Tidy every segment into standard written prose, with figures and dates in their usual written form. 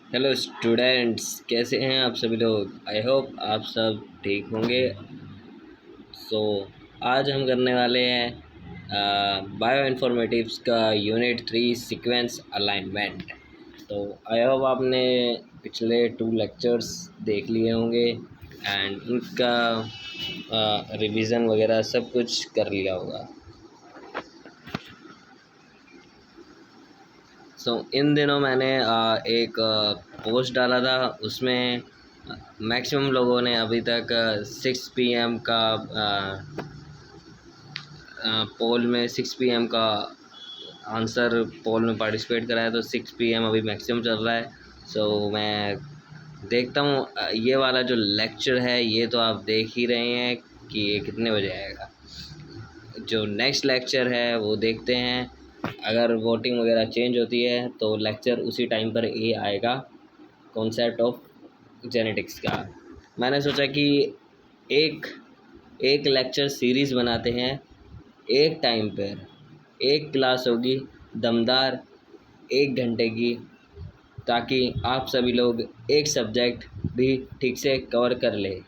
Hello students, कैसे हैं आप सभी लोग। आई होप आप सब ठीक होंगे। सो आज हम करने वाले हैं बायो इन्फॉर्मेटिव्स का यूनिट 3 सीक्वेंस अलाइनमेंट। तो आई होप आपने पिछले 2 लेक्चर्स देख लिए होंगे एंड उनका रिवीजन वगैरह सब कुछ कर लिया होगा। इन दिनों मैंने एक पोस्ट डाला था, उसमें मैक्सिमम लोगों ने अभी तक 6 PM का पोल में 6 PM का आंसर पोल में पार्टिसिपेट करा है। तो 6 PM अभी मैक्सिमम चल रहा है। मैं देखता हूँ ये वाला जो लेक्चर है ये तो आप देख ही रहे हैं कि ये कितने बजे आएगा। जो नेक्स्ट लेक्चर है वो देखते हैं। अगर वोटिंग वगैरह चेंज होती है तो लेक्चर उसी टाइम पर ये आएगा, कॉन्सेप्ट ऑफ जेनेटिक्स का। मैंने सोचा कि एक एक लेक्चर सीरीज़ बनाते हैं, एक टाइम पर एक क्लास होगी दमदार 1 घंटे की, ताकि आप सभी लोग एक सब्जेक्ट भी ठीक से कवर कर ले।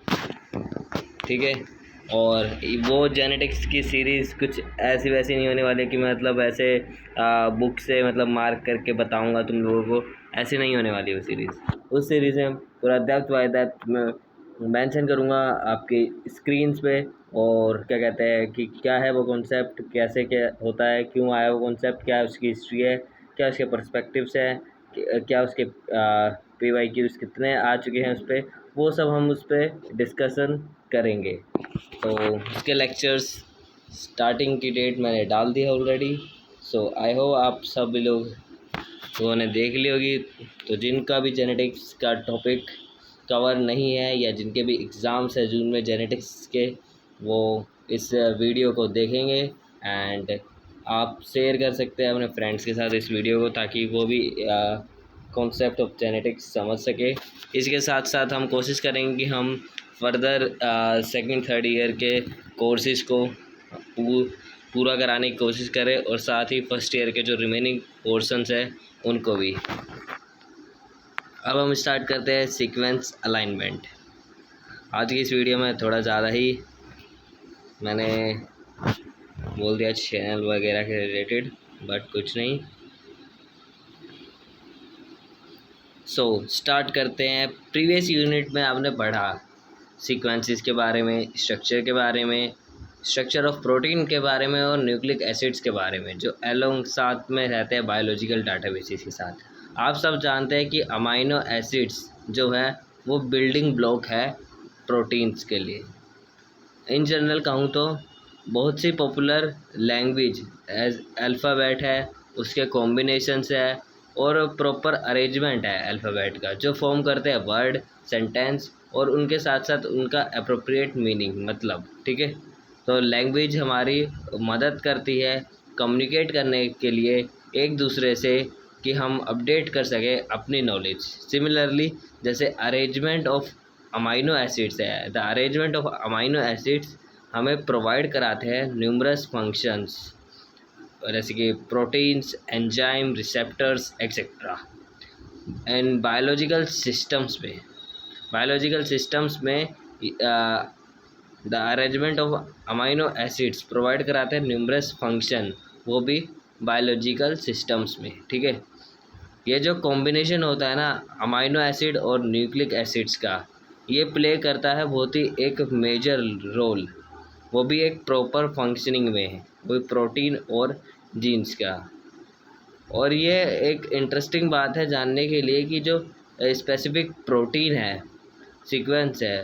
ठीक है। और वो जेनेटिक्स की सीरीज़ कुछ ऐसी वैसी नहीं होने वाली कि मतलब ऐसे बुक से मतलब मार्क करके बताऊंगा तुम लोगों को, ऐसी नहीं होने वाली वो सीरीज़। उस सीरीज़ में पूरा डेप्थ बाय डेप्थ में मेंशन करूंगा आपकी स्क्रीन्स पे, और क्या कहते हैं कि क्या है वो कॉन्सेप्ट, कैसे क्या होता है, क्यों आया वो कॉन्सेप्ट, क्या उसकी हिस्ट्री है, क्या उसके पर्सपेक्टिव्स हैं, क्या उसके PYQs कितने आ चुके हैं उस पर, वो सब हम उस पर डिस्कशन करेंगे। तो उसके लेक्चर्स स्टार्टिंग की डेट मैंने डाल दी है ऑलरेडी। आई होप आप सब लोगों ने देख ली होगी। तो जिनका भी जेनेटिक्स का टॉपिक कवर नहीं है या जिनके भी एग्ज़ाम्स है जून में जेनेटिक्स के, वो इस वीडियो को देखेंगे एंड आप शेयर कर सकते हैं अपने फ्रेंड्स के साथ इस वीडियो को, ताकि वो भी कॉन्सेप्ट ऑफ जेनेटिक्स समझ सके। इसके साथ साथ हम कोशिश करेंगे कि हम फर्दर सेकंड थर्ड ईयर के कोर्सेज़ को पूरा कराने की कोशिश करें, और साथ ही फर्स्ट ईयर के जो रिमेनिंग पोर्शंस हैं उनको भी। अब हम स्टार्ट करते हैं सीक्वेंस अलाइनमेंट। आज की इस वीडियो में थोड़ा ज़्यादा ही मैंने बोल दिया चैनल वगैरह के रिलेटेड, बट कुछ नहीं। स्टार्ट करते हैं। प्रीवियस यूनिट में आपने पढ़ा सीक्वेंसेस के बारे में, स्ट्रक्चर के बारे में, स्ट्रक्चर ऑफ प्रोटीन के बारे में और न्यूक्लिक एसिड्स के बारे में, जो अलोंग साथ में रहते हैं बायोलॉजिकल डाटाबेसिस के साथ। आप सब जानते हैं कि अमाइनो एसिड्स जो है वो बिल्डिंग ब्लॉक है प्रोटीन्स के लिए। इन जनरल कहूँ तो बहुत सी पॉपुलर लैंग्वेज एज अल्फ़ाबेट है, उसके कॉम्बिनेशंस है और प्रॉपर अरेंजमेंट है अल्फ़ाबेट का, जो फॉर्म करते हैं वर्ड, सेंटेंस और उनके साथ साथ उनका अप्रोप्रिएट मीनिंग, मतलब। ठीक है। तो लैंग्वेज हमारी मदद करती है कम्युनिकेट करने के लिए एक दूसरे से, कि हम अपडेट कर सकें अपनी नॉलेज। सिमिलरली जैसे अरेंजमेंट ऑफ अमाइनो एसिड्स है, the arrangement of amino acids हमें प्रोवाइड कराते हैं न्यूमरस फंक्शंस, जैसे कि proteins, enzyme, receptors etcetera. And biological systems में the arrangement of amino acids provide कराते हैं न्यूमरस फंक्शन, वो भी बायोलॉजिकल सिस्टम्स में। ठीक है। ये जो कॉम्बिनेशन होता है ना अमाइनो एसिड और न्यूक्लिक एसिड्स का, ये प्ले करता है बहुत ही एक मेजर रोल, वो भी एक प्रॉपर फंक्शनिंग में है, वो प्रोटीन और जीन्स का। और ये एक इंटरेस्टिंग बात है जानने के लिए कि जो स्पेसिफिक प्रोटीन है, सीक्वेंस है,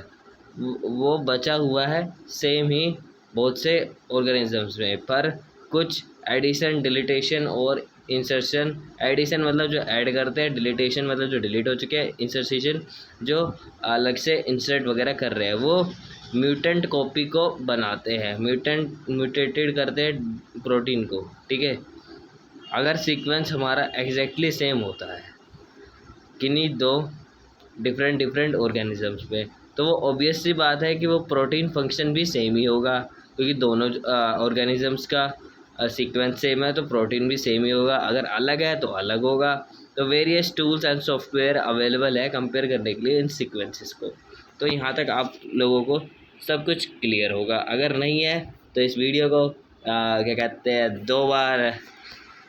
वो बचा हुआ है सेम ही बहुत से ऑर्गेनिजम्स में, पर कुछ एडिशन, डिलीटेशन और इंसर्शन। एडिशन मतलब जो ऐड करते हैं, डिलीटेशन मतलब जो डिलीट हो चुके हैं, इंसर्शन जो अलग से इंसर्ट वगैरह कर रहे हैं, वो म्यूटेंट कॉपी को बनाते हैं, म्यूटेटेड करते हैं प्रोटीन को। ठीक है। अगर सीक्वेंस हमारा एग्जैक्टली सेम होता है किन्हीं दो डिफरेंट ऑर्गेनिजम्स पे, तो वो ऑब्वियस सी बात है कि वो प्रोटीन फंक्शन भी सेम ही होगा, क्योंकि दोनों ऑर्गेनिजम्स का सीक्वेंस सेम है तो प्रोटीन भी सेम ही होगा। अगर अलग है तो अलग होगा। तो various tools and software available है कंपेयर करने के लिए इन सीक्वेंसेस को। तो यहाँ तक आप लोगों को सब कुछ क्लियर होगा। अगर नहीं है तो इस वीडियो को क्या कहते हैं 2 बार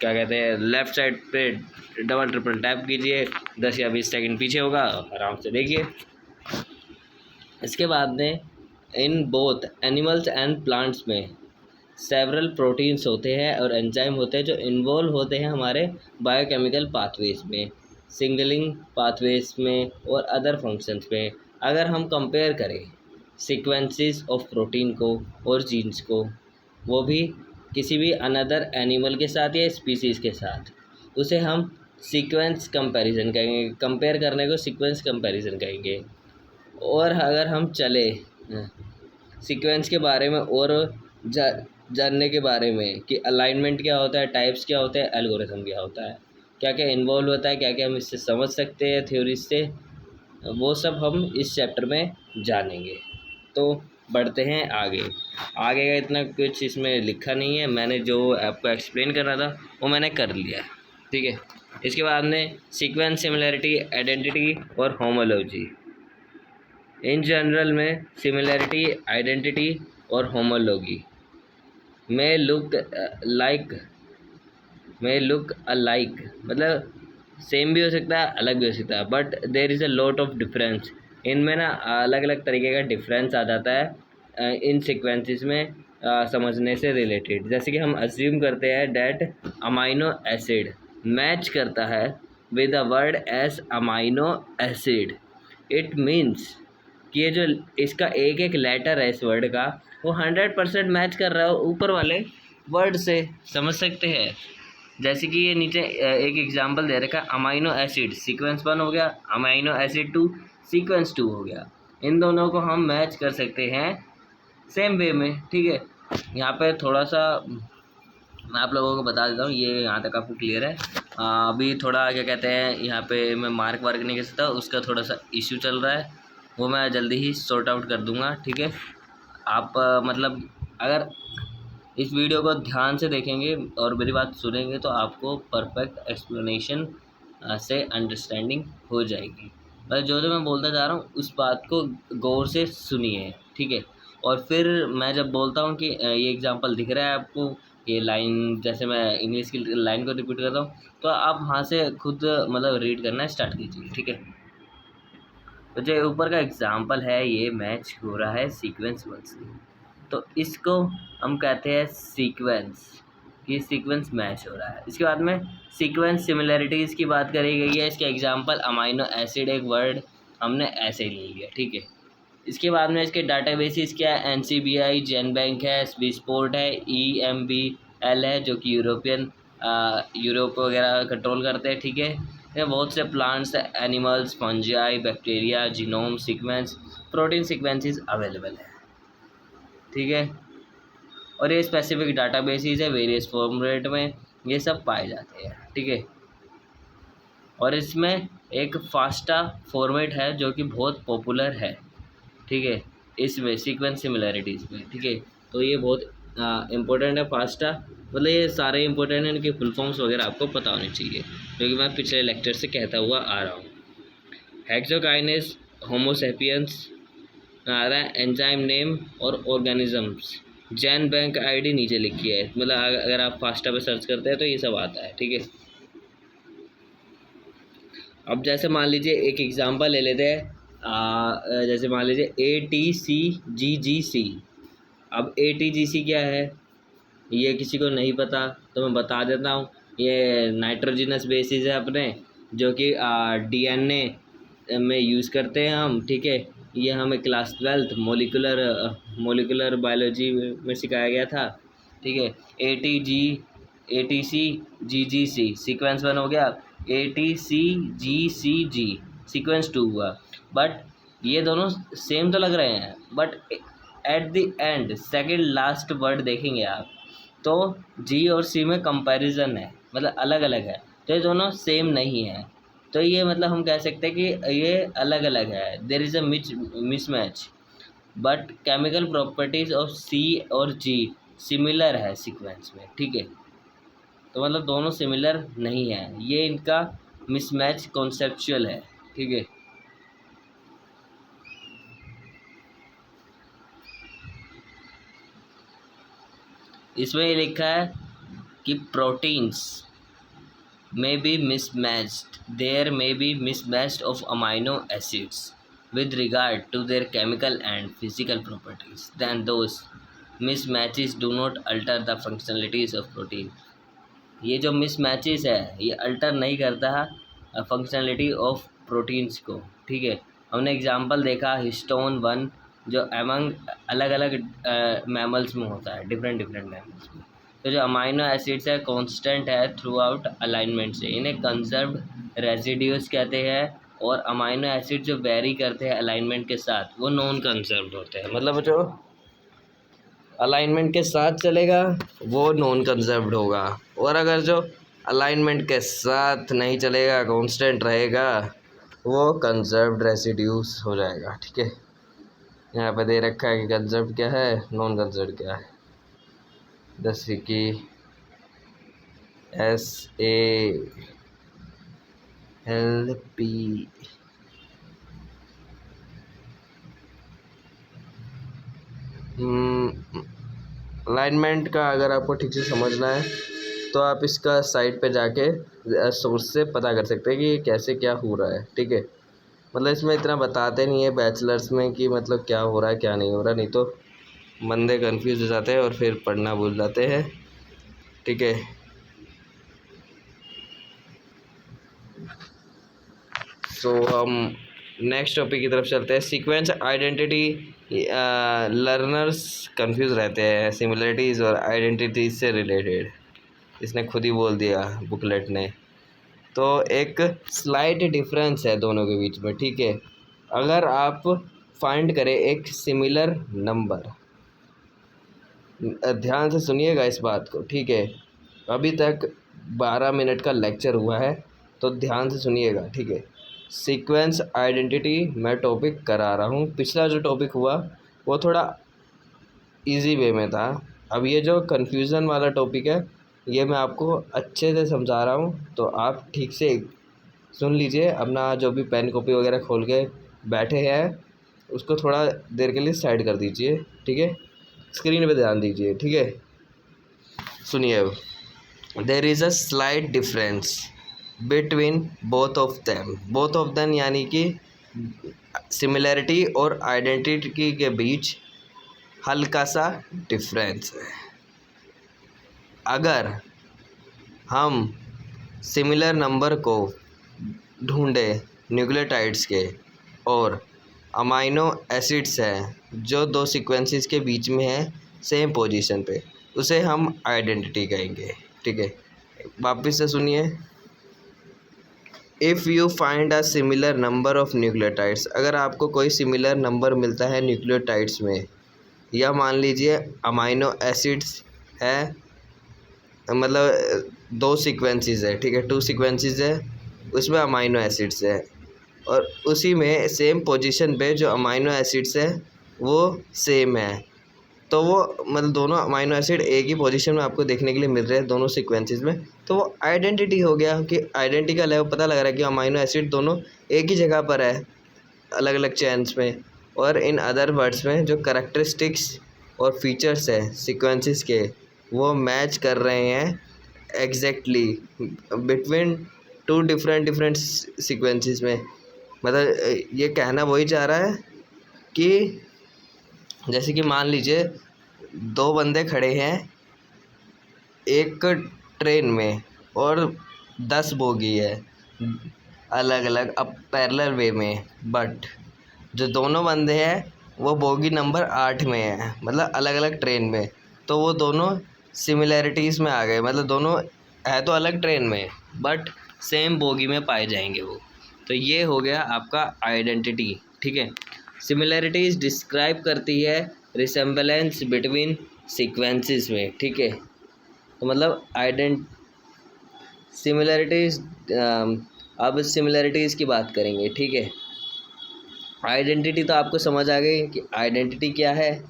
क्या कहते हैं लेफ़्ट साइड पे डबल ट्रिपल टैप कीजिए, 10 या 20 सेकंड पीछे होगा, आराम से देखिए। इसके बाद में in both animals and plants में सेवरल प्रोटीन्स होते हैं और एंजाइम होते हैं जो इन्वॉल्व होते हैं हमारे बायोकेमिकल पाथवेज में, सिग्नलिंग पाथवेज में और अदर फंक्शंस में। अगर हम कंपेयर करें सीक्वेंसेस ऑफ प्रोटीन को और जीन्स को, वो भी किसी भी अनदर एनिमल के साथ या स्पीसीज़ के साथ, उसे हम सीक्वेंस कंपैरिजन कहेंगे। कंपेयर करने को सीक्वेंस कंपैरिजन कहेंगे। और अगर हम चले सीक्वेंस के बारे में और जानने के बारे में कि अलाइनमेंट क्या होता है, टाइप्स क्या होते हैं, एल्गोरिथम क्या होता है, क्या क्या इन्वॉल्व होता है, क्या क्या हम इससे समझ सकते हैं थ्योरीज से, वो सब हम इस चैप्टर में जानेंगे। तो बढ़ते हैं आगे। आगे का इतना कुछ इसमें लिखा नहीं है, मैंने जो आपको एक्सप्लेन करना था वो मैंने कर लिया है, ठीक है। इसके बाद में सीक्वेंस, सिमिलैरिटी, आइडेंटिटी और होमोलॉजी। इन जनरल में सिमिलैरिटी, आइडेंटिटी और होमोलॉजी में लुक अलाइक मतलब सेम भी हो सकता है, अलग भी हो सकता है, but there is a lot of difference. इनमें ना अलग अलग तरीके का डिफरेंस आ जाता है इन सीक्वेंसेस में समझने से रिलेटेड। जैसे कि हम अज्यूम करते हैं डैट अमाइनो एसिड मैच करता है with a word as amino acid. It means कि ये जो इसका एक एक लेटर है इस वर्ड का, वो 100% मैच कर रहा है ऊपर वाले वर्ड से, समझ सकते हैं। जैसे कि ये नीचे एक एग्जांपल दे रखा है, अमाइनो एसिड सीक्वेंस 1 हो गया, अमाइनो एसिड 2 सीक्वेंस 2 हो गया। इन दोनों को हम मैच कर सकते हैं सेम वे में, ठीक है। यहाँ पे थोड़ा सा मैं आप लोगों को बता देता हूँ, ये यहाँ तक आपको क्लियर है। अभी थोड़ा क्या कहते हैं यहाँ पे मैं मार्क वार्क नहीं कर सकता, उसका थोड़ा सा इश्यू चल रहा है, वो मैं जल्दी ही सॉर्ट आउट कर दूँगा, ठीक है। आप मतलब अगर इस वीडियो को ध्यान से देखेंगे और मेरी बात सुनेंगे तो आपको परफेक्ट एक्सप्लेनेशन से अंडरस्टैंडिंग हो जाएगी। मतलब जो जो मैं बोलता जा रहा हूँ उस बात को गौर से सुनिए, ठीक है। और फिर मैं जब बोलता हूँ कि ये एग्जांपल दिख रहा है आपको, ये लाइन जैसे मैं इंग्लिश की लाइन को रिपीट करता हूँ, तो आप वहाँ से खुद मतलब रीड करना स्टार्ट कीजिए, ठीक है। तो जो ऊपर का एग्जांपल है ये मैच हो रहा है सीक्वेंस 1 से, तो इसको हम कहते हैं सीक्वेंस, ये सीक्वेंस मैच हो रहा है। इसके बाद में सीक्वेंस सिमिलैरिटीज़ की बात करी गई है। इसके एग्जांपल अमाइनो एसिड एक वर्ड हमने ऐसे ही ले लिया, ठीक है। इसके बाद में इसके डाटाबेसिस क्या है, NCBI, जेनबैंक है, स्विसपोर्ट है, EMBL है जो कि यूरोप वगैरह कंट्रोल करते हैं, ठीक है। ये बहुत से plants, animals, fungi, bacteria, genome sequence, protein sequences available है, ठीक है। और ये स्पेसिफिक डाटाबेसिस है, वेरियस फॉर्मेट में ये सब पाए जाते हैं, ठीक है। और इसमें एक फास्टा फॉर्मेट है जो कि बहुत पॉपुलर है, ठीक है, इसमें सीक्वेंस सिमिलैरिटीज़ में, ठीक है। तो ये बहुत इम्पोर्टेंट है फास्टा, मतलब ये सारे इम्पोर्टेंट हैं, इनके फुल फॉर्म्स वगैरह आपको पता होने चाहिए, क्योंकि मैं पिछले लेक्चर से कहता हुआ आ रहा हूँ। हेक्सोकाइनेस, होमोसेपियंस आ रहा है, एंजाइम नेम और ऑर्गेनिजम्स, जेनबैंक आईडी नीचे लिखी है, मतलब अगर आप फास्टा पे सर्च करते हैं तो ये सब आता है, ठीक है। अब जैसे मान लीजिए एक एग्जांपल ले लेते हैं, जैसे मान लीजिए ATCGGC। अब ATGC क्या है ये किसी को नहीं पता तो मैं बता देता हूँ। ये नाइट्रोजिनस बेसिस है अपने, जो कि DNA में यूज़ करते हैं हम, ठीक है। ये हमें क्लास 12 मोलिकुलर बायोलॉजी में सिखाया गया था, ठीक है। ATCGGC सीक्वेंस 1 हो गया, ATCGCG सीक्वेंस 2 हुआ। बट ये दोनों सेम तो लग रहे हैं, but at the and second last word देखेंगे आप तो G और C में कंपैरिजन है, मतलब अलग अलग है, तो ये दोनों सेम नहीं है। तो ये मतलब हम कह सकते हैं कि ये अलग अलग है, there is a mismatch, but chemical properties of C और G सिमिलर है सीक्वेंस में, ठीक है। तो मतलब दोनों सिमिलर नहीं है, ये इनका मिसमैच कॉन्सेप्चुअल है, ठीक है। इसमें ये लिखा है कि proteins may be mismatched. There may be mismatched of amino acids with regard to their chemical and physical properties. Then those mismatches do not alter the functionalities of protein. ये जो मिसमैचेस है ये अल्टर नहीं करता है फंक्शनलिटी ऑफ प्रोटीन्स को, ठीक है। हमने एग्जांपल देखा हिस्टोन 1 जो एमंग अलग अलग मैमल्स में होता है, डिफरेंट मैमल्स में। तो जो अमाइनो एसिड्स है कांस्टेंट है थ्रू आउट अलाइनमेंट से, इन्हें कंजर्व्ड रेजिड्यूज कहते हैं। और अमाइनो एसिड जो वेरी करते हैं अलाइनमेंट के साथ वो नॉन कंजर्व्ड होते हैं, मतलब जो अलाइनमेंट के साथ चलेगा वो नॉन कंजर्व्ड होगा, और अगर जो अलाइनमेंट के साथ नहीं चलेगा कांस्टेंट रहेगा वो कंजर्व्ड रेसिड्यूज हो जाएगा, ठीक है। यहाँ पे दे रखा है कि कंजर्व्ड क्या है, नॉन कंजर्व्ड क्या है। जैसे कि SALP अलाइनमेंट का अगर आपको ठीक से समझना है तो आप इसका साइट पे जाके सोर्स से पता कर सकते हैं कि कैसे क्या हो रहा है, ठीक है। मतलब इसमें इतना बताते नहीं है बैचलर्स में कि मतलब क्या हो रहा है क्या नहीं हो रहा, नहीं तो बंदे कंफ्यूज हो जाते हैं और फिर पढ़ना भूल जाते हैं, ठीक है। सो हम नेक्स्ट टॉपिक की तरफ चलते हैं। सीक्वेंस आइडेंटिटी लर्नर्स कंफ्यूज रहते हैं सिमिलरिटीज़ और आइडेंटिटीज से रिलेटेड, इसने खुद ही बोल दिया बुकलेट ने। तो एक स्लाइट डिफरेंस है दोनों के बीच में, ठीक है। अगर आप फाइंड करें एक सिमिलर नंबर, ध्यान से सुनिएगा इस बात को, ठीक है। अभी तक 12 मिनट का लेक्चर हुआ है तो ध्यान से सुनिएगा, ठीक है। सीक्वेंस आइडेंटिटी मैं टॉपिक करा रहा हूँ, पिछला जो टॉपिक हुआ वो थोड़ा इजी वे में था। अब ये जो कन्फ्यूज़न वाला टॉपिक है ये मैं आपको अच्छे से समझा रहा हूँ, तो आप ठीक से सुन लीजिए। अपना जो भी पेन कॉपी वगैरह खोल के बैठे हैं उसको थोड़ा देर के लिए साइड कर दीजिए, ठीक है। स्क्रीन पे ध्यान दीजिए, ठीक है। सुनिए अब, there is a slight difference between both of them यानी कि सिमिलरिटी और आइडेंटिटी के बीच हल्का सा डिफरेंस है। अगर हम सिमिलर नंबर को ढूंढे न्यूक्लियोटाइड्स के और अमाइनो एसिड्स हैं जो दो सीक्वेंसेस के बीच में है सेम पोजीशन पे, उसे हम आइडेंटिटी कहेंगे, ठीक है। वापस से सुनिए, if you find a similar number of nucleotides, अगर आपको कोई सिमिलर नंबर मिलता है न्यूक्लियोटाइड्स में, या मान लीजिए अमाइनो एसिड्स है, मतलब 2 सीक्वेंसेस है, ठीक है, 2 सीक्वेंसेस है, उसमें अमाइनो एसिड्स है और उसी में सेम पोजीशन पे जो अमाइनो एसिड्स है वो सेम है, तो वो मतलब दोनों अमाइनो एसिड एक ही पोजीशन में आपको देखने के लिए मिल रहे हैं दोनों सीक्वेंसेस में, तो वो आइडेंटिटी हो गया कि आइडेंटिकल है। वो पता लग रहा है कि अमाइनो एसिड दोनों एक ही जगह पर है अलग अलग चेन्स में। और इन अदर वर्ड्स में जो करैक्टरिस्टिक्स और फीचर्स है सीक्वेंसेस के वो मैच कर रहे हैं एग्जैक्टली बिटवीन 2 डिफरेंट सीक्वेंसेस में। मतलब ये कहना वही चाह रहा है कि जैसे कि मान लीजिए 2 बंदे खड़े हैं एक ट्रेन में और 10 बोगी है अलग अलग अब पैरेलल वे में, बट जो दोनों बंदे हैं वो बोगी नंबर 8 में है, मतलब अलग अलग ट्रेन में, तो वो दोनों सिमिलैरिटीज़ में आ गए, मतलब दोनों है तो अलग ट्रेन में बट सेम बोगी में पाए जाएंगे वो। तो ये हो गया आपका आइडेंटिटी, ठीक है। सिमिलैरिटीज़ डिस्क्राइब करती है रिसेम्बलेंस बिटवीन सीक्वेंसेस में, ठीक है। तो मतलब सिमिलैरिटीज़, अब सिमिलैरिटीज़ की बात करेंगे, ठीक है। आइडेंटिटी तो आपको समझ आ गई कि आइडेंटिटी क्या है,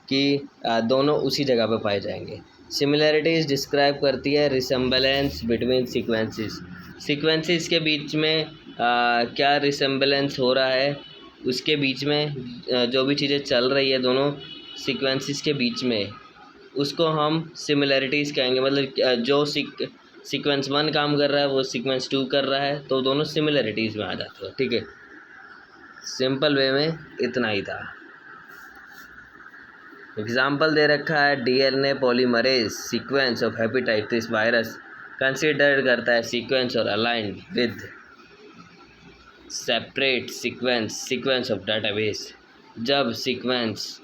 कि दोनों उसी जगह पे पाए जाएंगे। सिमिलैरिटीज़ डिस्क्राइब करती है रिसेम्बलेंस बिटवीन सीक्वेंसेस, सीक्वेंसेस के बीच में क्या रिसेम्बलेंस हो रहा है, उसके बीच में जो भी चीज़ें चल रही है दोनों सीक्वेंसेस के बीच में, उसको हम सिमिलैरिटीज़ कहेंगे। मतलब जो सीक्वेंस 1 काम कर रहा है वो सीक्वेंस 2 कर रहा है, तो दोनों सिमिलैरिटीज़ में आ जाते हैं। ठीक है, सिंपल वे में इतना ही था। एग्जाम्पल दे रखा है DNA polymerase sequence of hepatitis virus consider करता है सीक्वेंस और align with separate sequence of database. जब sequence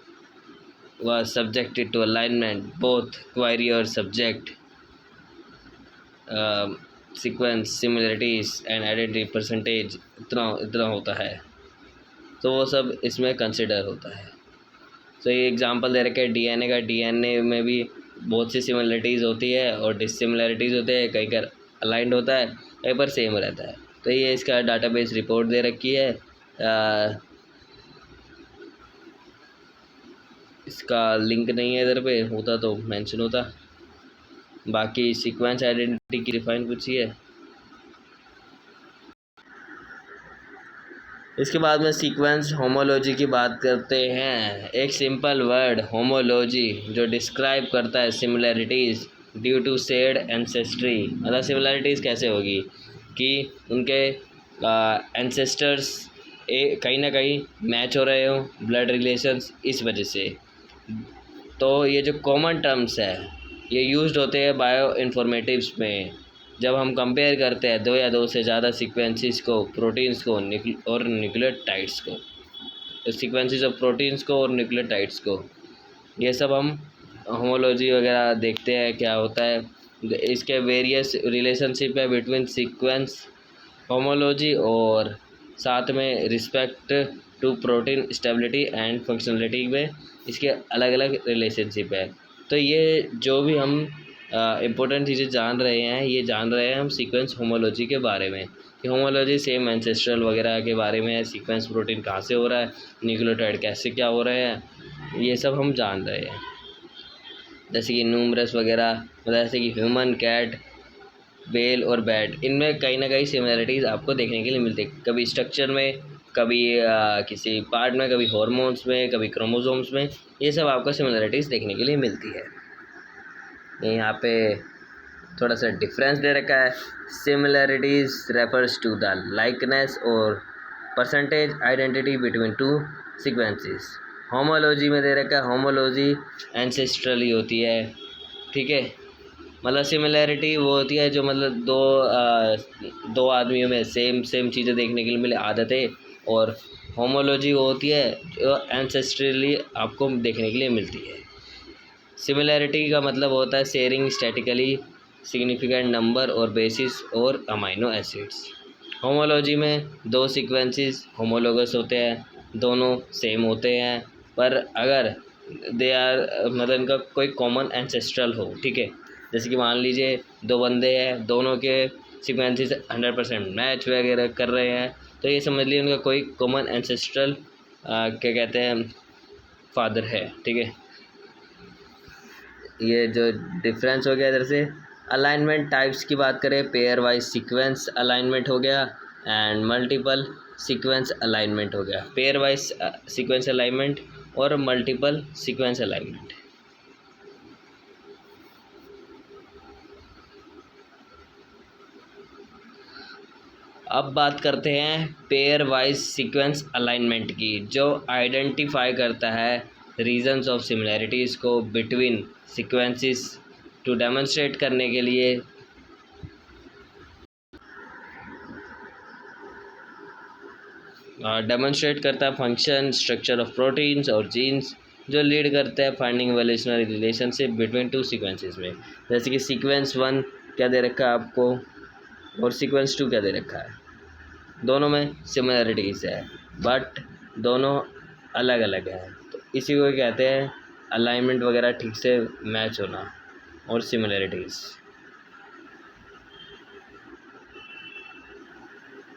was subjected to alignment, both query और subject sequence similarities and identity percentage इतना होता है, तो वो सब इसमें कंसिडर होता है। तो ये एग्जांपल दे रखे डीएनए का। डीएनए में भी बहुत सी सिमिलरिटीज़ होती है और डिससिमिलरिटीज़ होते हैं, कहीं पर अलाइंड होता है, कहीं पर सेम रहता है। तो ये इसका डाटाबेस रिपोर्ट दे रखी है। इसका लिंक नहीं है इधर पे, होता तो मेंशन होता। बाकी सीक्वेंस आइडेंटिटी की डिफाइन कुछ ही है। इसके बाद में सीक्वेंस होमोलॉजी की बात करते हैं। एक सिंपल वर्ड होमोलॉजी जो डिस्क्राइब करता है similarities due to shared ancestry. मतलब सिमिलैरिटीज़ कैसे होगी कि उनके एंसेस्टर्स कहीं ना कहीं मैच हो रहे हो, ब्लड रिलेशंस, इस वजह से। तो ये जो कॉमन टर्म्स है ये यूज्ड होते हैं बायो इन्फॉर्मेटिव्स में, जब हम कंपेयर करते हैं दो या दो से ज़्यादा सीक्वेंसेस को, प्रोटीन्स को और न्यूक्लियोटाइड्स को, तो सीक्वेंसेस ऑफ प्रोटीन्स को और न्यूक्लियोटाइड्स को, ये सब हम होमोलॉजी वगैरह देखते हैं क्या होता है। इसके वेरियस रिलेशनशिप है बिटवीन सीक्वेंस होमोलॉजी और साथ में respect to protein stability and functionality में इसके अलग अलग रिलेशनशिप है। तो ये जो भी हम इम्पोर्टेंट चीज़ें जान रहे हैं, ये जान रहे हैं हम सीक्वेंस होमोलॉजी के बारे में कि होमोलॉजी सेम एंसेस्ट्रल वगैरह के बारे में है, सीक्वेंस प्रोटीन कहाँ से हो रहा है, न्यूक्लियोटाइड कैसे क्या हो रहे हैं, ये सब हम जान रहे हैं। जैसे कि न्यूमरस वगैरह, मतलब जैसे कि ह्यूमन, कैट, बेल और बैट, इनमें कहीं ना कहीं सिमिलरिटीज़ आपको देखने के लिए मिलती है, कभी स्ट्रक्चर में, कभी किसी पार्ट में, कभी हॉर्मोन्स में, कभी क्रोमोसोम्स में, ये सब आपको सिमिलरिटीज़ देखने के लिए मिलती है। यहाँ पे थोड़ा सा डिफरेंस दे रखा है। Similarities refers to the likeness और percentage identity between two sequences. Homology में दे रखा है होमोलॉजी एंसेस्ट्रली होती है। ठीक है, मतलब सिमिलैरिटी वो होती है जो मतलब दो आदमियों में सेम चीज़ें देखने के लिए मिले, आदतें, और होमोलॉजी वो होती है जो एंसेस्ट्रली आपको देखने के लिए मिलती है। सिमिलैरिटी का मतलब होता है शेयरिंग स्टैटिकली सिग्निफिकेंट नंबर और बेसिस और अमाइनो एसिड्स। होमोलॉजी में दो सीक्वेंसेस होमोलोगस होते हैं, दोनों सेम होते हैं, पर अगर दे आर मतलब इनका कोई कॉमन एंसेस्ट्रल हो। ठीक है, जैसे कि मान लीजिए दो बंदे हैं, दोनों के सीक्वेंसेस 100% मैच वगैरह कर रहे हैं, तो ये समझ लीजिए उनका कोई कॉमन एंसेस्ट्रल क्या कहते हैं फादर है। ठीक है, ये जो डिफरेंस हो गया इधर से। अलाइनमेंट टाइप्स की बात करें, पेयर वाइज सीक्वेंस अलाइनमेंट हो गया एंड मल्टीपल सीक्वेंस अलाइनमेंट हो गया। पेयर वाइज सीक्वेंस अलाइनमेंट और मल्टीपल सीक्वेंस अलाइनमेंट। अब बात करते हैं पेयर वाइज सीक्वेंस अलाइनमेंट की, जो आइडेंटिफाई करता है रीजन्स ऑफ सिमिलैरिटीज़ को बिटवीन सीक्वेंसेस टू डेमोन्स्ट्रेट करने के लिए डेमोन्स्ट्रेट करता है फंक्शन स्ट्रक्चर ऑफ प्रोटीन्स और जीन्स, जो लीड करते हैं finding evolutionary relationship between two sequences में। जैसे कि सीक्वेंस 1 क्या दे रखा है आपको और सीक्वेंस 2 क्या दे रखा है, दोनों में सिमिलरिटीज़ है बट दोनों अलग अलग है, तो इसी को कहते हैं अलाइनमेंट वगैरह ठीक से मैच होना और सिमिलरिटीज़।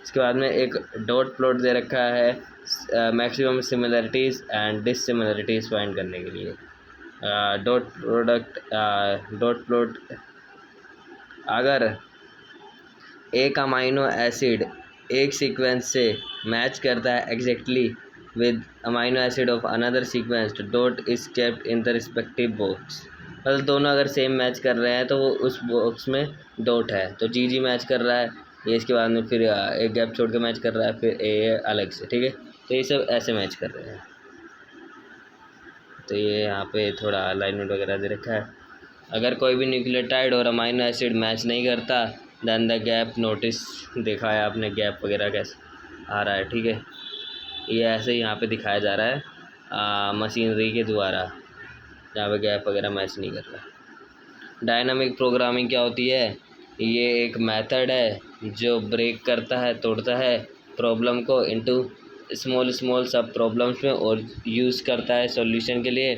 इसके बाद में एक डॉट प्लॉट दे रखा है मैक्सिमम सिमिलरिटीज़ एंड डिससिमिलरिटीज़ फाइंड करने के लिए। डॉट प्लॉट, अगर एक अमाइनो एसिड एक सीक्वेंस से मैच करता है exactly with amino acid of another sequence, dot is kept in the respective box. मतलब दोनों अगर सेम मैच कर रहे हैं तो वो उस बॉक्स में डॉट है, तो जी मैच कर रहा है, ये इसके बाद में फिर एक गैप छोड़ के मैच कर रहा है, फिर ए अलग से, ठीक है। तो ये सब ऐसे मैच कर रहे हैं। तो ये यहाँ पे थोड़ा अलाइनमेंट वगैरह दे रखा है। अगर कोई भी न्यूक्लियोटाइड और अमाइनो एसिड मैच नहीं करता, देन द गैप नोटिस, देखा है आपने गैप वगैरह कैसे आ रहा है, ठीक है। ये ऐसे ही यहाँ पे दिखाया जा रहा है मशीनरी के द्वारा, जहाँ पे गैप वगैरह मैच नहीं कर रहा। डायनामिक प्रोग्रामिंग क्या होती है? ये एक मेथड है जो ब्रेक करता है, तोड़ता है प्रॉब्लम को इनटू स्मॉल सब प्रॉब्लम्स में और यूज़ करता है सॉल्यूशन के लिए,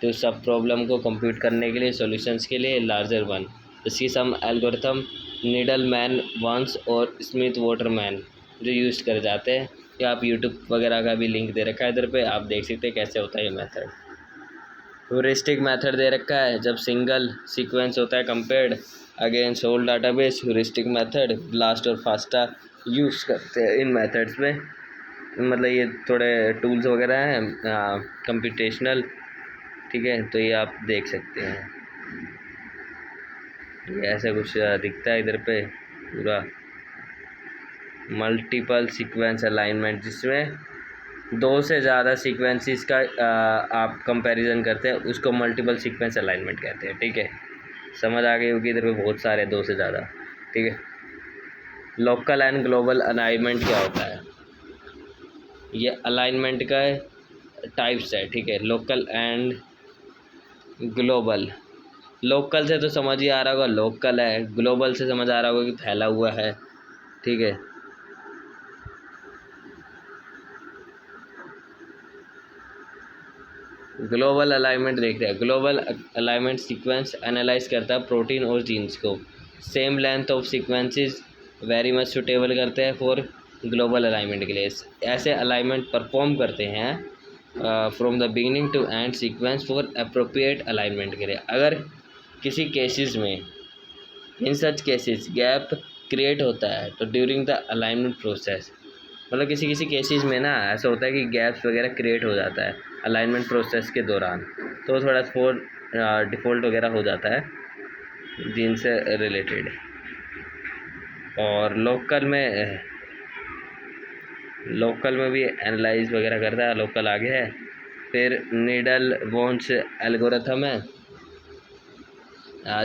तो सब प्रॉब्लम को कंप्यूट करने के लिए, सॉल्यूशंस के लिए लार्जर वन। इसकी सम एल्गोरिथम नीडल मैन वंस और स्मिथ वाटरमैन जो यूज़ कर जाते हैं। या आप यूट्यूब वगैरह का भी लिंक दे रखा है इधर पे, आप देख सकते हैं कैसे होता है ये मेथड। ह्यूरिस्टिक मेथड दे रखा है, जब सिंगल सीक्वेंस होता है compared against whole database, heuristic method BLAST और फास्टा यूज़ करते हैं इन मेथड्स में। मतलब ये थोड़े टूल्स वगैरह हैं कंप्यूटेशनल, ठीक है। तो ये आप देख सकते हैं, ये ऐसा कुछ दिखता है इधर पे पूरा मल्टीपल सीक्वेंस अलाइनमेंट, जिसमें दो से ज़्यादा सीक्वेंसेस का आप कंपैरिजन करते हैं, उसको मल्टीपल सीक्वेंस अलाइनमेंट कहते हैं, ठीक है। समझ आ गई होगी इधर पे, बहुत सारे दो से ज़्यादा, ठीक है। लोकल एंड ग्लोबल अलाइनमेंट क्या होता है? ये अलाइनमेंट का टाइप्स है, ठीक है। Local and global. लोकल से तो समझ ही आ रहा होगा लोकल है, ग्लोबल से समझ आ रहा होगा कि फैला हुआ है, ठीक है। ग्लोबल अलाइनमेंट देख रहे हैं। ग्लोबल अलाइनमेंट सीक्वेंस एनालाइज करता है प्रोटीन और जीन्स को, same length of sequences very much suitable करते हैं फॉर ग्लोबल अलाइनमेंट के लिए। ऐसे अलाइनमेंट परफॉर्म करते हैं from the beginning to end sequence for appropriate alignment के लिए। अगर किसी केसेस में, in such cases gap create होता है तो ड्यूरिंग द अलाइनमेंट प्रोसेस, मतलब किसी किसी केसेस में ना ऐसा होता है कि गैप्स वगैरह क्रिएट हो जाता है अलाइनमेंट प्रोसेस के दौरान, तो थोड़ा डिफ़ॉल्ट वगैरह हो जाता है जिनसे रिलेटेड। और लोकल में भी एनालाइज वगैरह करता है, लोकल आगे है। फिर नीडल वॉन्स एल्गोरिथम है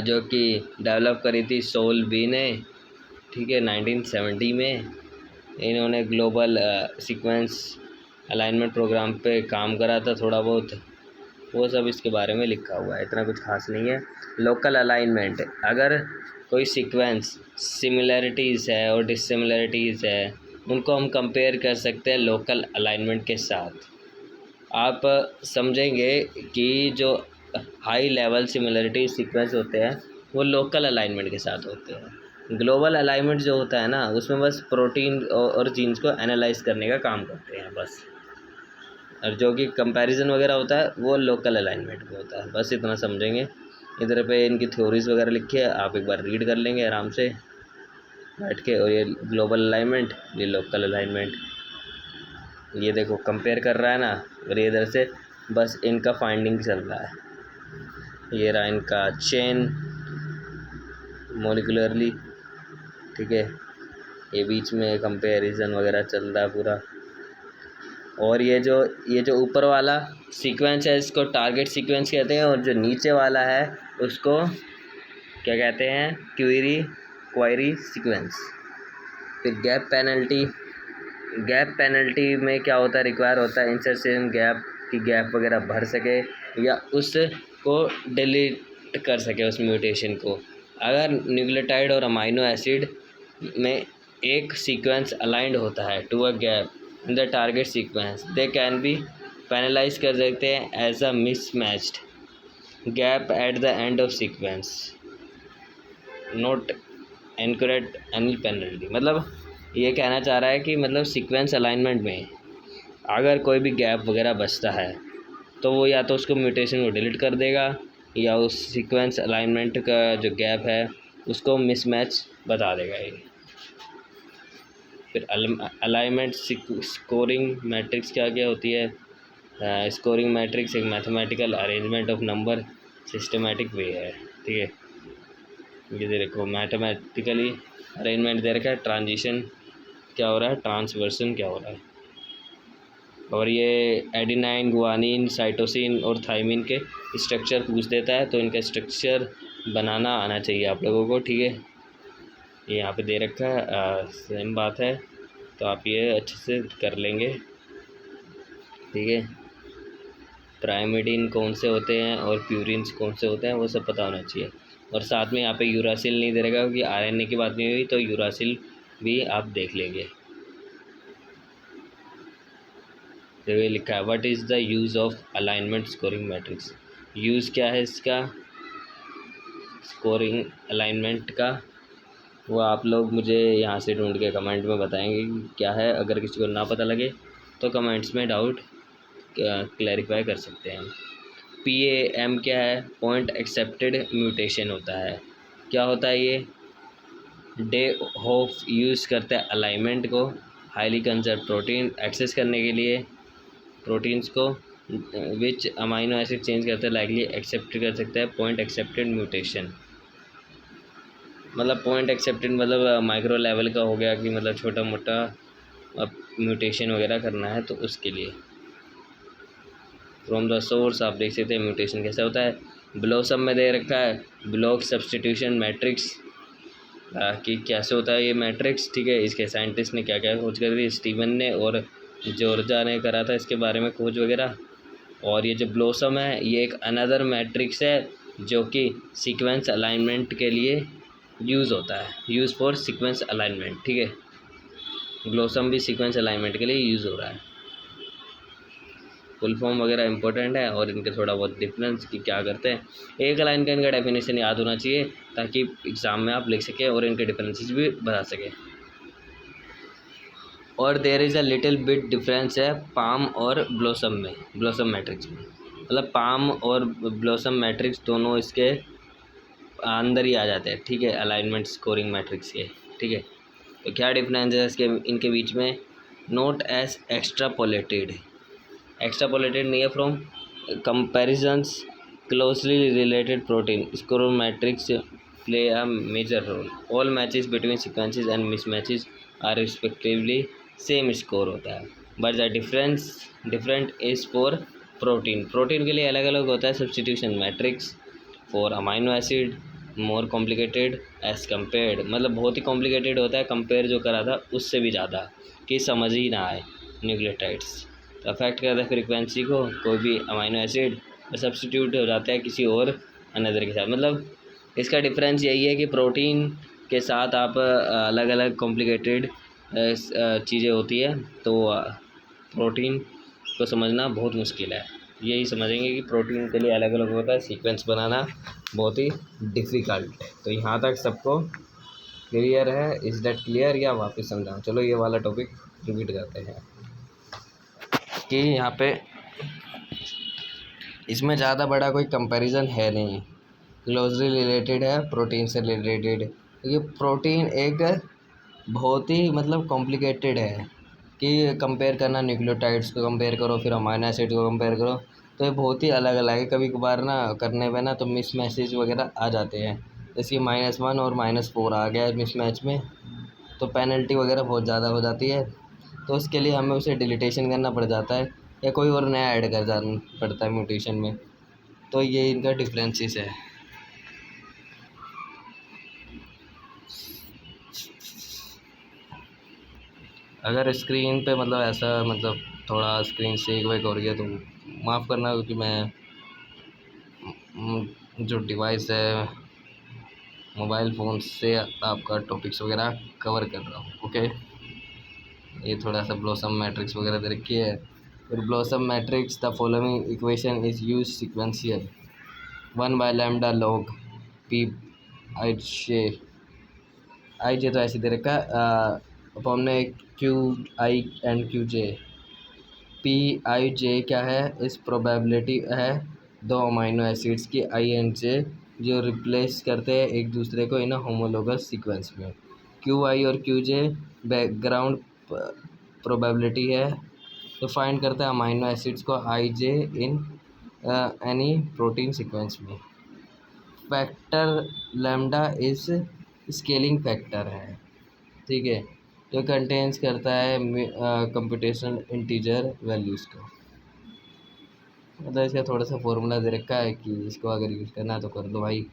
जो कि डेवलप करी थी सोल बी ने, ठीक है, 1970 में। इन्होंने ग्लोबल सीक्वेंस अलाइनमेंट प्रोग्राम पे काम करा था थोड़ा बहुत, वो सब इसके बारे में लिखा हुआ है, इतना कुछ खास नहीं है। लोकल अलाइनमेंट, अगर कोई सीक्वेंस सिमिलरिटीज़ है और डिससिमिलरिटीज़ है, उनको हम कंपेयर कर सकते हैं लोकल अलाइनमेंट के साथ। आप समझेंगे कि जो हाई लेवल सिमिलरिटी सीक्वेंस होते हैं वो लोकल अलाइनमेंट के साथ होते हैं। ग्लोबल अलाइनमेंट जो होता है ना, उसमें बस प्रोटीन और जीन्स को एनालाइज करने का काम करते हैं बस, और जो कि कंपैरिजन वगैरह होता है वो लोकल अलाइनमेंट में होता है। बस इतना समझेंगे। इधर पे इनकी थ्योरीज वगैरह लिखी है, आप एक बार रीड कर लेंगे आराम से बैठ के। और ये ग्लोबल अलाइनमेंट, ये लोकल अलाइनमेंट, ये देखो कंपेयर कर रहा है ना, और ये इधर से बस इनका फाइंडिंग चल रहा है। ये रहा इनका चेन मोलिकुलरली, ठीक है। ये बीच में कंपैरिजन वगैरह चल रहा है पूरा। और ये जो ऊपर वाला सीक्वेंस है इसको टारगेट सीक्वेंस कहते हैं, और जो नीचे वाला है उसको क्या कहते हैं? Query sequence. फिर गैप पेनल्टी में क्या होता है? रिक्वायर होता है इंसर्शन गैप की गैप वगैरह भर सके या उसको डिलीट कर सके, उस म्यूटेशन को। अगर न्यूक्लियोटाइड और अमाइनो एसिड में एक सीक्वेंस अलाइंड होता है to a gap in the target sequence, they can be penalise कर सकते हैं as a mismatched gap at the end of sequence, not incorrect any penalty. मतलब ये कहना चाह रहा है कि मतलब सीक्वेंस अलाइनमेंट में अगर कोई भी गैप वगैरह बचता है तो वो या तो उसको म्यूटेशन को डिलीट कर देगा या उस सीक्वेंस अलाइनमेंट का जो गैप है उसको मिसमैच बता देगा ये। फिर अलाइनमेंट स्कोरिंग मैट्रिक्स क्या क्या होती है। स्कोरिंग मैट्रिक्स एक mathematical arrangement of number systematic way है, ठीक है। ये देखो मैथमेटिकली अरेंजमेंट दे रखा है, ट्रांजिशन क्या हो रहा है, ट्रांसवर्सन क्या हो रहा है। और ये एडिनाइन, गुआनिन, साइटोसिन और थायमिन के स्ट्रक्चर पूछ देता है, तो इनका स्ट्रक्चर बनाना आना चाहिए आप लोगों को, ठीक है। ये यहाँ पे दे रखा है, सेम बात है, तो आप ये अच्छे से कर लेंगे, ठीक है। प्राइमिडीन कौन से होते हैं और प्यूरिन्स कौन से होते हैं वो सब पता होना चाहिए। और साथ में यहाँ पे यूरासिल नहीं दे रहेगा, क्योंकि आरएनए की बात नहीं हुई, तो यूरासिल भी आप देख लेंगे। तो ये लिखा है what is the use of alignment scoring matrix. Use क्या है इसका स्कोरिंग अलाइनमेंट का, वो आप लोग मुझे यहाँ से ढूंढ के कमेंट में बताएंगे कि क्या है। अगर किसी को ना पता लगे तो कमेंट्स में डाउट क्लैरिफाई कर सकते हैं। PAM क्या है, पॉइंट एक्सेप्टेड म्यूटेशन होता है। क्या होता है ये, डे होफ यूज़ करते हैं अलाइनमेंट को हाईली कंजर्व प्रोटीन एक्सेस करने के लिए, प्रोटीन्स को विच अमाइनो एसिड चेंज करते हैं लाइकली एक्सेप्ट कर सकते हैं पॉइंट एक्सेप्टेड म्यूटेशन। मतलब पॉइंट एक्सेप्टेड मतलब माइक्रो लेवल का हो गया कि मतलब छोटा मोटा म्यूटेशन वगैरह करना है, तो उसके लिए फ्रॉम द सोर्स आप देख सकते हैं म्यूटेशन कैसा होता है। ब्लॉसम में दे रखा है ब्लॉक सब्सटीट्यूशन मैट्रिक्स कि कैसे होता है ये मैट्रिक्स, ठीक है। इसके साइंटिस्ट ने क्या क्या खोज करी, स्टीवन ने और जॉर्जा ने करा था इसके बारे में खोज वगैरह। और ये जो ब्लॉसम है ये एक अनदर मैट्रिक्स है जो कि सीक्वेंस अलाइनमेंट के लिए यूज़ होता है, यूज़ फॉर सीक्वेंस अलाइनमेंट, ठीक है। ब्लॉसम भी सीक्वेंस अलाइनमेंट के लिए यूज़ हो रहा है। फुल फॉर्म वगैरह इंपॉर्टेंट है और इनके थोड़ा बहुत डिफरेंस कि क्या करते हैं। एक लाइन का इनका डेफिनेशन याद होना चाहिए ताकि एग्ज़ाम में आप लिख सकें और इनके डिफरेंसेस भी बता सकें। और there is a little bit difference है पाम और ब्लॉसम में, ब्लॉसम मैट्रिक्स में। मतलब पाम और ब्लॉसम मैट्रिक्स दोनों इसके अंदर ही आ जाते हैं, ठीक है, अलाइनमेंट स्कोरिंग मैट्रिक्स के, ठीक है। तो क्या डिफरेंस है इसके इनके बीच में, नोट एज एक्स्ट्रापोलेटेड, एक्स्ट्रापोलेटेड नहीं है, from comparisons closely related protein score matrix play a major role. All matches between sequences and mismatches are respectively same score होता है, but the different is for protein के लिए अलग अलग होता है substitution matrix for amino acid more complicated as compared, मतलब बहुत ही कॉम्प्लिकेटेड होता है कंपेयर जो करा था उससे भी ज़्यादा कि समझ ही ना आए न्यूक्लियोटाइड्स। तो अफेक्ट करता है फ्रीक्वेंसी को, कोई भी अमाइनो एसिड सब्स्टिट्यूट हो जाता है किसी और अनदर के साथ। मतलब इसका डिफरेंस यही है कि प्रोटीन के साथ आप अलग अलग कॉम्प्लिकेटेड चीज़ें होती है, तो प्रोटीन को समझना बहुत मुश्किल है। यही समझेंगे कि प्रोटीन के लिए अलग अलग होता है, सीक्वेंस बनाना बहुत ही डिफ़िकल्ट है। तो यहाँ तक सबको क्लियर है, इज़ दैट क्लियर या वापस समझाऊँ। चलो ये वाला टॉपिक रिपीट करते हैं कि यहाँ पे इसमें ज़्यादा बड़ा कोई कंपैरिजन है नहीं, क्लोजली रिलेटेड है प्रोटीन से रिलेटेड। ये प्रोटीन एक बहुत ही मतलब कॉम्प्लिकेटेड है कि कंपेयर करना, न्यूक्लियोटाइड्स को कंपेयर करो फिर अमाइनो एसिड को कंपेयर करो, तो ये बहुत ही अलग अलग है। कभी कभार ना करने पे ना तो मिस मैसेज वगैरह आ जाते हैं, जैसे -1 और -4 आ गया मिस मैच में, तो पेनल्टी वगैरह बहुत ज़्यादा हो जाती है, तो उसके लिए हमें उसे डिलीटेशन करना पड़ जाता है या कोई और नया ऐड कर जाना पड़ता है म्यूटेशन में। तो ये इनका डिफरेंसेस है। अगर स्क्रीन पे मतलब ऐसा मतलब थोड़ा स्क्रीन शेक वेक हो रही है तो माफ़ करना, क्योंकि मैं जो डिवाइस है मोबाइल फ़ोन से आपका टॉपिक्स वगैरह कवर कर रहा हूँ, ओके। ये थोड़ा सा ब्लॉसम मैट्रिक्स वगैरह दे रखी है। फिर BLOSUM matrix the following equation is use sequential 1/λ log P I J तो ऐसे दे रखा है अपॉन में QI and QJ। PIJ क्या है, इस प्रोबेबिलिटी है दो अमाइनो एसिड्स की I and J जो रिप्लेस करते हैं एक दूसरे को इन होमोलोगस सीक्वेंस में। क्यू आई और क्यू जे बैकग्राउंड प्रोबेबिलिटी है। तो फाइंड करता है अमाइनो एसिड्स को आई जे इन एनी प्रोटीन सीक्वेंस में। फैक्टर लैम्डा इस स्केलिंग फैक्टर है, ठीक है, जो कंटेन्स करता है कंप्यूटेशनल इंटीजर वैल्यूज़ को। मतलब इसका थोड़ा सा फॉर्मूला दे रखा है कि इसको अगर यूज़ करना है तो कर दो भाई।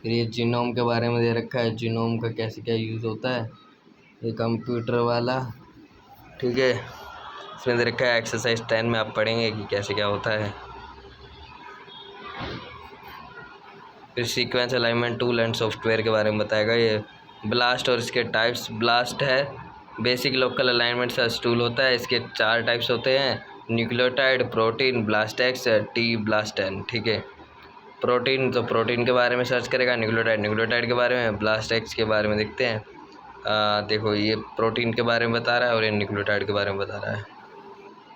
फिर ये जीनोम के बारे में दे रखा है, जीनोम का कैसे क्या यूज़ होता है, ये कंप्यूटर वाला, ठीक है। इसमें दे रखा है एक्सरसाइज 10 में आप पढ़ेंगे कि कैसे क्या होता है। फिर sequence alignment tool and software के बारे में बताएगा ये। ब्लास्ट और इसके टाइप्स। ब्लास्ट है basic local alignment search tool होता है। इसके 4 टाइप्स होते हैं, न्यूक्लियोटाइड, प्रोटीन, ब्लास्टेक्स, टी ब्लास्टन, ठीक है। प्रोटीन तो प्रोटीन के बारे में सर्च करेगा, न्यूक्लियोटाइड के बारे में, ब्लास्टेक्स के बारे में देखते हैं। देखो ये प्रोटीन के बारे में बता रहा है और ये न्यूक्लियोटाइड के बारे में बता रहा है।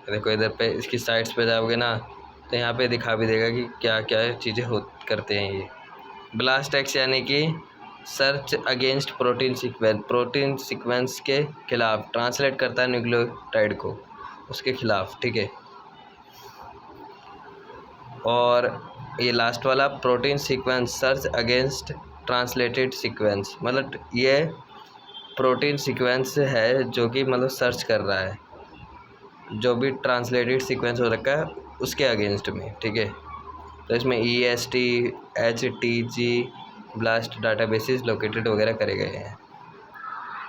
देखो इधर पे इसकी साइट्स पे जाओगे ना तो यहाँ पे दिखा भी देगा कि क्या क्या चीज़ें हो करते हैं ये। ब्लास्टेक्स यानी कि सर्च अगेंस्ट प्रोटीन सीक्वेंस के खिलाफ, ट्रांसलेट करता है न्यूक्लियोटाइड को उसके खिलाफ, ठीक है। और ये लास्ट वाला protein sequence search against translated sequence, मतलब ये प्रोटीन सीक्वेंस है जो कि मतलब सर्च कर रहा है जो भी ट्रांसलेटेड सीक्वेंस हो रखा है उसके अगेंस्ट में, ठीक है। तो इसमें EST, HTG blast databases located वगैरह करे गए हैं।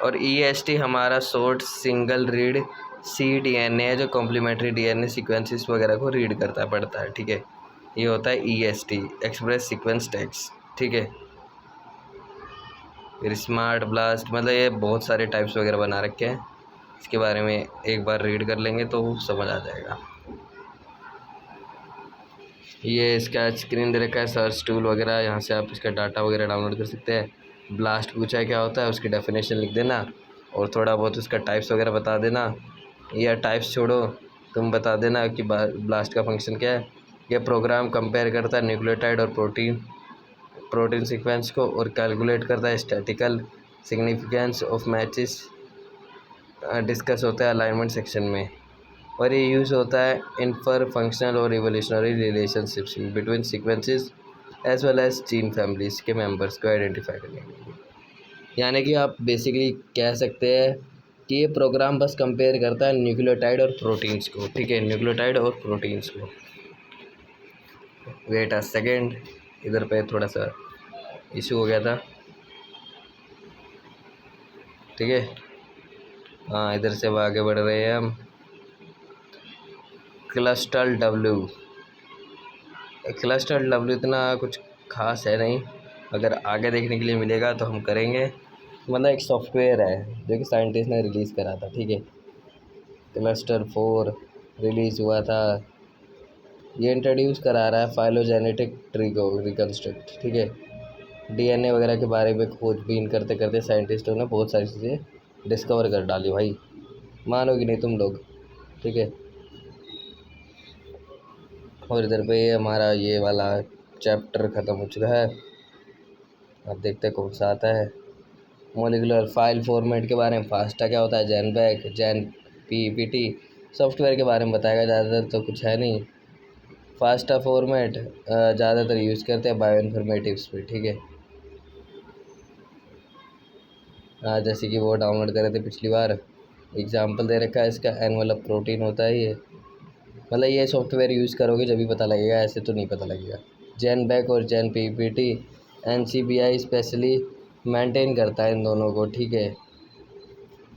और EST हमारा शॉर्ट सिंगल रीड cDNA है जो कॉम्प्लीमेंट्री DNA सीक्वेंसेस वगैरह को रीड करता पड़ता है, ठीक है। ये होता है EST, एक्सप्रेस सीक्वेंस टेक्स्ट, ठीक है। फिर स्मार्ट ब्लास्ट, मतलब ये बहुत सारे टाइप्स वगैरह बना रखे हैं, इसके बारे में एक बार रीड कर लेंगे तो समझ आ जाएगा। ये इसका स्क्रीन दे रखा है, सर्च टूल वगैरह, यहाँ से आप इसका डाटा वगैरह डाउनलोड कर सकते हैं। ब्लास्ट पूछा है क्या होता है, उसकी डेफिनेशन लिख देना और थोड़ा बहुत उसका टाइप्स वगैरह बता देना, या टाइप्स छोड़ो तुम बता देना कि ब्लास्ट का फंक्शन क्या है। ये प्रोग्राम कंपेयर करता है न्यूक्लियोटाइड और प्रोटीन सीक्वेंस को और कैलकुलेट करता है statistical significance of matches, discuss होता है अलाइनमेंट सेक्शन में। और ये यूज़ होता है इनफर फंक्शनल और revolutionary relationships between sequences as well as gene families के मेंबर्स को आइडेंटिफाई करने के लिए। यानी कि आप बेसिकली कह सकते हैं कि ये प्रोग्राम बस कंपेयर करता है न्यूक्लियोटाइड और प्रोटीन्स को, ठीक है, न्यूक्लियोटाइड और प्रोटीन्स को। वेट अ सेकेंड, इधर पे थोड़ा सा इशू हो गया था, ठीक है। हाँ, इधर से अब आगे बढ़ रहे हैं हम। क्लस्टल W इतना कुछ खास है नहीं, अगर आगे देखने के लिए मिलेगा तो हम करेंगे। मतलब एक सॉफ्टवेयर है जो कि साइंटिस्ट ने रिलीज़ करा था, ठीक है। क्लस्टर 4 रिलीज़ हुआ था। ये इंट्रोड्यूस करा रहा है फाइलोजेनेटिक ट्री को रिकन्स्ट्रक्ट, ठीक है। DNA वगैरह के बारे में खोजबीन करते करते साइंटिस्टों ने बहुत सारी चीज़ें डिस्कवर कर डाली भाई, मानोगे नहीं तुम लोग, ठीक है। और इधर पे हमारा ये वाला चैप्टर ख़त्म हो चुका है। अब देखते हैं कौन सा आता है। मोलिकुलर फाइल फॉर्मेट के बारे में, फास्टा क्या होता है, जैनबैक, PPT सॉफ्टवेयर के बारे में बताएगा। ज़्यादातर तो कुछ है नहीं। फास्टा फॉर्मेट ज़्यादातर यूज़ करते हैं बायो इन्फॉर्मेटिव्स पे, ठीक है। जैसे कि वो डाउनलोड करे थे पिछली बार, एग्जाम्पल दे रखा है इसका, एनवेलप प्रोटीन होता है ये। मतलब ये सॉफ्टवेयर यूज़ करोगे जब भी पता लगेगा, ऐसे तो नहीं पता लगेगा। जैनबैक और PPT NCBI स्पेशली मेंटेन करता है इन दोनों को, ठीक है।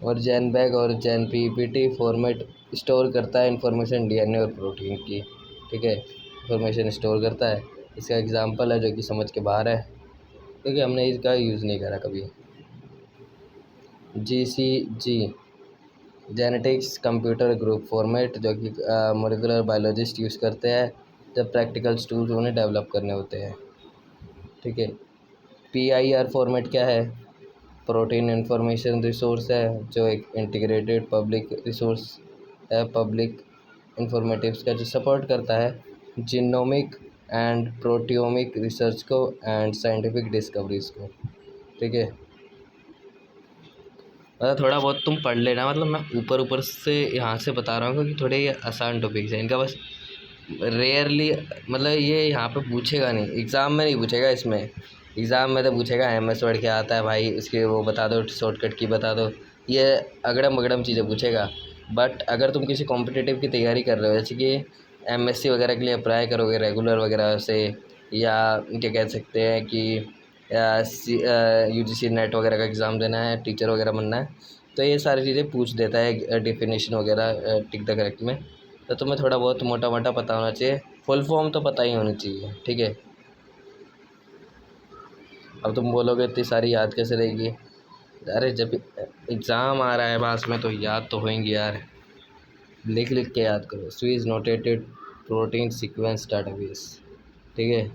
और जैनबैक और PPT फॉर्मेट स्टोर करता है इंफॉर्मेशन DNA और प्रोटीन की, ठीक है, इंफॉर्मेशन स्टोर करता है। इसका एग्जांपल है जो कि समझ के बाहर है क्योंकि हमने इसका यूज़ नहीं करा कभी। GCG genetics computer group format, जो कि मोलिकुलर बायोलॉजिस्ट यूज़ करते हैं जब प्रैक्टिकल टूल्स उन्हें डेवलप करने होते हैं, ठीक है। PIR फॉर्मेट क्या है, प्रोटीन इंफॉर्मेशन रिसोर्स है जो एक इंटीग्रेटेड पब्लिक रिसोर्स है, पब्लिक इंफॉर्मेटिव्स का, जो सपोर्ट करता है जीनोमिक एंड प्रोटियोमिक रिसर्च को एंड साइंटिफिक डिस्कवरीज को, ठीक है। मतलब थोड़ा बहुत तुम पढ़ लेना, मतलब मैं ऊपर ऊपर से यहाँ से बता रहा हूँ क्योंकि थोड़े ये आसान टॉपिक्स हैं इनका, बस रेयरली मतलब ये यहाँ पे पूछेगा नहीं, एग्ज़ाम में नहीं पूछेगा। इसमें एग्ज़ाम में तो पूछेगा MS वर्ड क्या आता है भाई, उसके वो बता दो, शॉर्टकट की बता दो, ये अगड़म बगड़म चीज़ें पूछेगा। बट अगर तुम किसी कॉम्पिटिटिव की तैयारी कर रहे हो, जैसे कि MSc वगैरह के लिए अप्लाई करोगे रेगुलर वगैरह से, या क्या कह सकते हैं कि UGC नेट वगैरह का एग्ज़ाम देना है, टीचर वगैरह बनना है, तो ये सारी चीज़ें पूछ देता है डेफिनेशन वगैरह टिक द करेक्ट में। तो तुम्हें थोड़ा बहुत मोटा मोटा पता होना चाहिए, फुल फॉर्म तो पता ही होनी चाहिए, ठीक है। अब तुम बोलोगे इतनी सारी याद कैसे रहेगी? अरे जब एग्ज़ाम आ रहा है पास में तो याद तो होएंगी यार, लिख लिख के याद करो। स्विस नोटेटेड प्रोटीन सीक्वेंस डाटाबेस, ठीक है,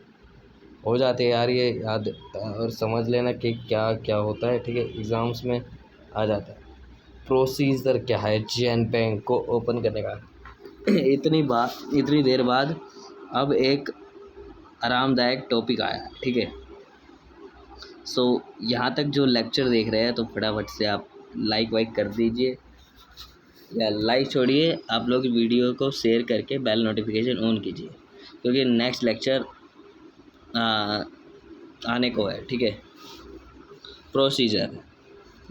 हो जाते हैं यार ये याद, और समझ लेना कि क्या क्या होता है, ठीक है, एग्ज़ाम्स में आ जाता है। प्रोसीजर क्या है जैन बैंक को ओपन करने का? इतनी देर बाद अब एक आरामदायक टॉपिक आया, ठीक है। सो यहाँ तक जो लेक्चर देख रहे हैं तो फटाफट से आप लाइक वाइक कर दीजिए, या लाइक छोड़िए, आप लोग वीडियो को शेयर करके बेल नोटिफिकेशन ऑन कीजिए, क्योंकि नेक्स्ट लेक्चर आने को है, ठीक है। प्रोसीजर,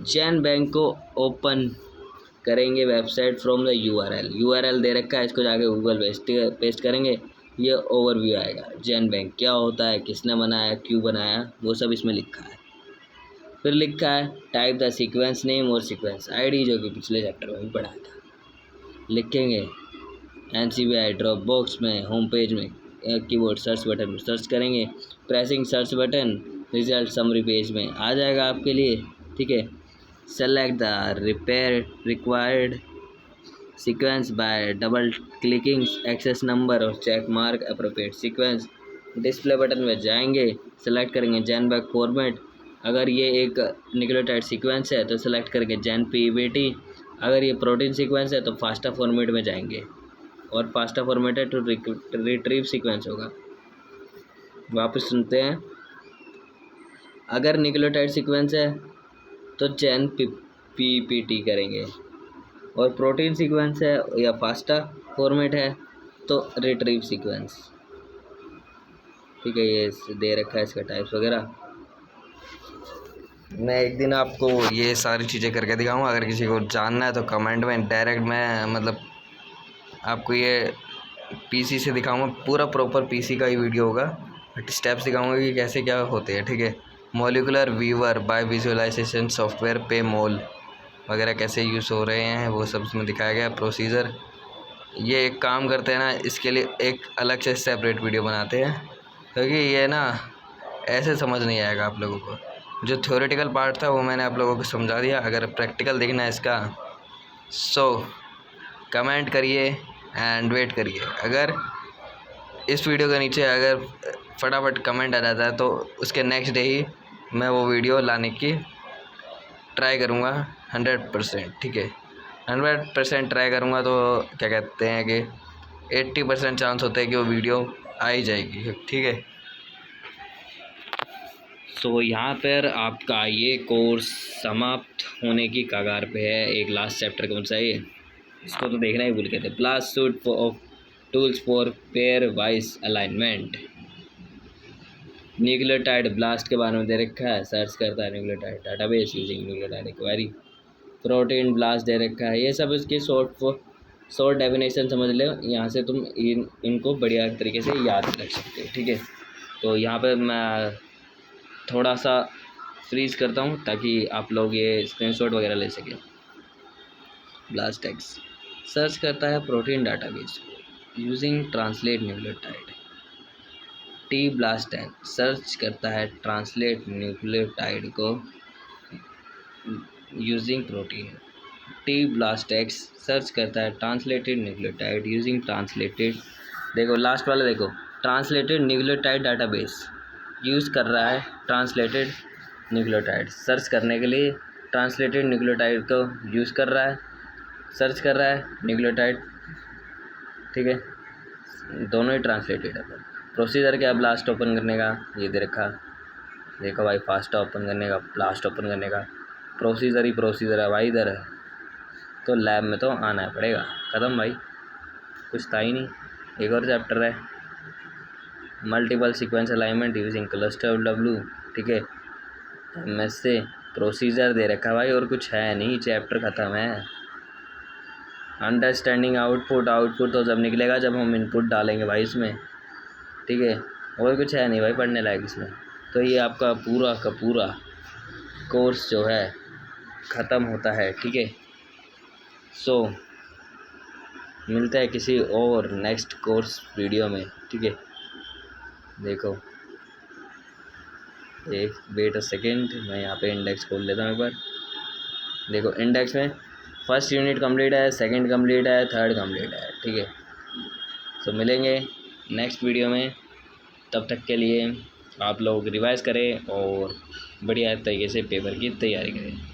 जैन बैंक को ओपन करेंगे वेबसाइट फ्रॉम द URL दे रखा है, इसको जाके गूगल पेस्ट करेंगे, ये ओवरव्यू आएगा। जैन बैंक क्या होता है, किसने बनाया, क्यों बनाया, वो सब इसमें लिखा है। फिर लिखा है टाइप द सीक्वेंस नेम और सीक्वेंस आईडी, जो कि पिछले चैप्टर में भी पढ़ा था। लिखेंगे NCBI ड्रॉप बॉक्स में, होम पेज में कीबोर्ड सर्च बटन सर्च करेंगे, pressing search button, result summary page में आ जाएगा आपके लिए, ठीक है। Select the required sequence by double clicking access number और check mark appropriate sequence. Display button में जाएंगे, सेलेक्ट करेंगे जैन बैक फॉर्मेट, अगर ये एक न्यूक्लियोटाइड सीक्वेंस है तो सेलेक्ट करेंगे जैन PBT, अगर ये प्रोटीन सीक्वेंस है तो फास्टा फॉर्मेट में जाएंगे, और फास्टा फॉर्मेट है तो रिट्रीव सीक्वेंस होगा। वापस सुनते हैं, अगर न्यूक्लियोटाइड सीक्वेंस है तो जैन PPT करेंगे, और प्रोटीन सीक्वेंस है या फास्टा फॉर्मेट है तो रिट्रीव सीक्वेंस, ठीक है। ये दे रखा है इसका टाइप्स वगैरह। मैं एक दिन आपको ये सारी चीज़ें करके दिखाऊंगा, अगर किसी को जानना है तो कमेंट में डायरेक्ट मैं मतलब आपको ये PC से दिखाऊंगा, पूरा प्रॉपर PC का ही वीडियो होगा, स्टेप्स दिखाऊंगा कि कैसे क्या होते हैं, ठीक है। Molecular viewer by visualisation software पे मोल वगैरह कैसे यूज़ हो रहे हैं वो सब इसमें दिखाया गया। प्रोसीजर, ये एक काम करते हैं ना, इसके लिए एक अलग से सेपरेट वीडियो बनाते हैं, क्योंकि ये ना ऐसे समझ नहीं आएगा आप लोगों को। जो थ्योरेटिकल पार्ट था वो मैंने आप लोगों को समझा दिया, अगर प्रैक्टिकल देखना है इसका सो कमेंट करिए एंड वेट करिए। अगर इस वीडियो के नीचे अगर फटाफट कमेंट आ जाता है तो उसके नेक्स्ट डे ही मैं वो वीडियो लाने की ट्राई करूँगा 100%, ठीक है। 100% ट्राई करूँगा तो क्या कहते हैं कि 80% चांस होते हैं कि वो वीडियो आ ही जाएगी, ठीक है। सो यहाँ पर आपका ये कोर्स समाप्त होने की कगार पे है। एक लास्ट चैप्टर कौन सा है ये, इसको तो देखना ही भूल गए थे। BLAST suite of tools for pairwise alignment. Nucleotide BLAST के बारे में दे रखा है, सर्च करता है nucleotide database using nucleotide query. Protein BLAST दे रखा है, ये सब इसकी शॉर्ट डेफिनेशन समझ लो, यहाँ से तुम इनको बढ़िया तरीके से याद रख सकते हो, ठीक है। तो यहाँ पर मैं थोड़ा सा फ्रीज करता हूँ ताकि आप लोग ये स्क्रीनशॉट वगैरह ले सकें। ब्लास्ट एक्स सर्च करता है protein database using translate nucleotide. T blast x search करता है ट्रांसलेट न्यूक्लियोटाइड को using protein. T blast x search करता है ट्रांसलेटेड न्यूक्लियोटाइड यूजिंग ट्रांसलेटेड, देखो लास्ट वाला देखो, ट्रांसलेटेड न्यूक्लियोटाइड डाटाबेस यूज़ कर रहा है ट्रांसलेटेड न्यूक्लियोटाइड सर्च करने के लिए, ट्रांसलेटेड न्यूक्लियोटाइड को यूज़ कर रहा है, सर्च कर रहा है न्यूक्लियोटाइड, ठीक है, दोनों ही ट्रांसलेटेड है। प्रोसीजर क्या ब्लास्ट ओपन करने का, ये दे रखा, देखो भाई, फास्ट ओपन करने का, ब्लास्ट ओपन करने का। प्रोसीजर ही प्रोसीजर है भाई इधर। तो लैब में तो आना पड़ेगा। ख़त्म भाई, कुछ था ही नहीं। एक और चैप्टर है, multiple sequence alignment using cluster W. ठीक है, एमएस से प्रोसीजर दे रखा भाई, और कुछ है नहीं, चैप्टर ख़त्म है। अंडरस्टैंडिंग आउटपुट, आउटपुट तो जब निकलेगा जब हम इनपुट डालेंगे भाई इसमें। ठीक है, और कुछ है नहीं भाई पढ़ने लायक इसमें। तो ये आपका पूरा का पूरा कोर्स जो है ख़त्म होता है। ठीक है, सो मिलते हैं किसी और नेक्स्ट कोर्स वीडियो में। ठीक है, देखो एक वेट अ सेकेंड, मैं यहाँ पे इंडेक्स खोल लेता हूँ एक बार। देखो इंडेक्स में फर्स्ट यूनिट कंप्लीट है, सेकंड कंप्लीट है, थर्ड कंप्लीट है। ठीक है, तो मिलेंगे नेक्स्ट वीडियो में। तब तक के लिए आप लोग रिवाइज़ करें और बढ़िया तरीके से पेपर की तैयारी करें।